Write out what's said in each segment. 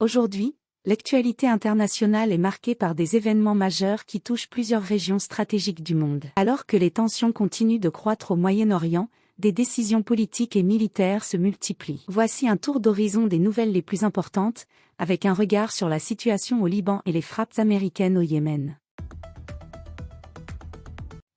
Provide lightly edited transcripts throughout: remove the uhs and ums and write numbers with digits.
Aujourd'hui, l'actualité internationale est marquée par des événements majeurs qui touchent plusieurs régions stratégiques du monde. Alors que les tensions continuent de croître au Moyen-Orient, des décisions politiques et militaires se multiplient. Voici un tour d'horizon des nouvelles les plus importantes, avec un regard sur la situation au Liban et les frappes américaines au Yémen.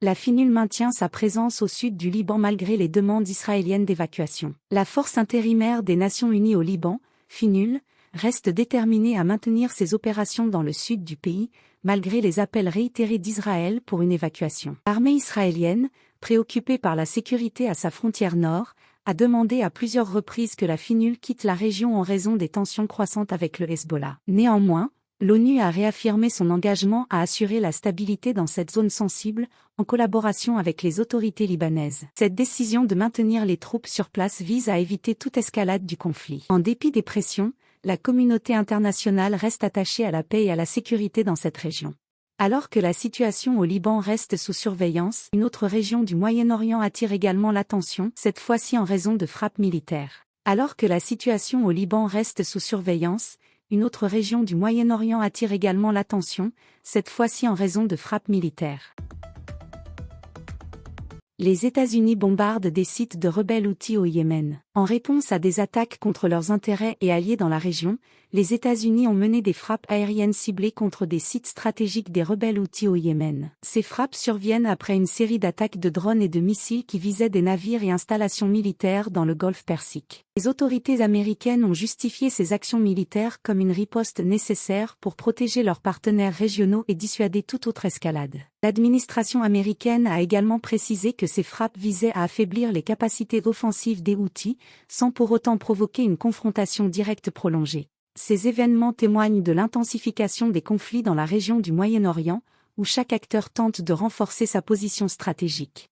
La FINUL maintient sa présence au sud du Liban malgré les demandes israéliennes d'évacuation. La force intérimaire des Nations Unies au Liban, FINUL, reste déterminée à maintenir ses opérations dans le sud du pays, malgré les appels réitérés d'Israël pour une évacuation. L'armée israélienne, préoccupée par la sécurité à sa frontière nord, a demandé à plusieurs reprises que la FINUL quitte la région en raison des tensions croissantes avec le Hezbollah. Néanmoins, l'ONU a réaffirmé son engagement à assurer la stabilité dans cette zone sensible, en collaboration avec les autorités libanaises. Cette décision de maintenir les troupes sur place vise à éviter toute escalade du conflit. En dépit des pressions, la communauté internationale reste attachée à la paix et à la sécurité dans cette région. Alors que la situation au Liban reste sous surveillance, une autre région du Moyen-Orient attire également l'attention, cette fois-ci en raison de frappes militaires. Alors que la situation au Liban reste sous surveillance, une autre région du Moyen-Orient attire également l'attention, cette fois-ci en raison de frappes militaires. Les États-Unis bombardent des sites de rebelles Houthis au Yémen. En réponse à des attaques contre leurs intérêts et alliés dans la région, les États-Unis ont mené des frappes aériennes ciblées contre des sites stratégiques des rebelles Houthis au Yémen. Ces frappes surviennent après une série d'attaques de drones et de missiles qui visaient des navires et installations militaires dans le Golfe Persique. Les autorités américaines ont justifié ces actions militaires comme une riposte nécessaire pour protéger leurs partenaires régionaux et dissuader toute autre escalade. L'administration américaine a également précisé que ces frappes visaient à affaiblir les capacités offensives des Houthis, sans pour autant provoquer une confrontation directe prolongée. Ces événements témoignent de l'intensification des conflits dans la région du Moyen-Orient, où chaque acteur tente de renforcer sa position stratégique.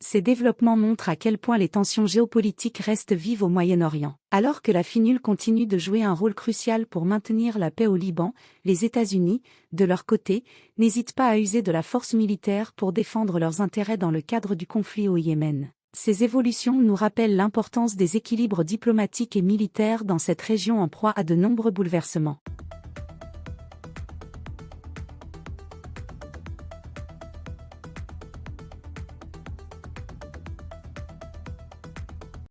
Ces développements montrent à quel point les tensions géopolitiques restent vives au Moyen-Orient. Alors que la FINUL continue de jouer un rôle crucial pour maintenir la paix au Liban, les États-Unis, de leur côté, n'hésitent pas à user de la force militaire pour défendre leurs intérêts dans le cadre du conflit au Yémen. Ces évolutions nous rappellent l'importance des équilibres diplomatiques et militaires dans cette région en proie à de nombreux bouleversements.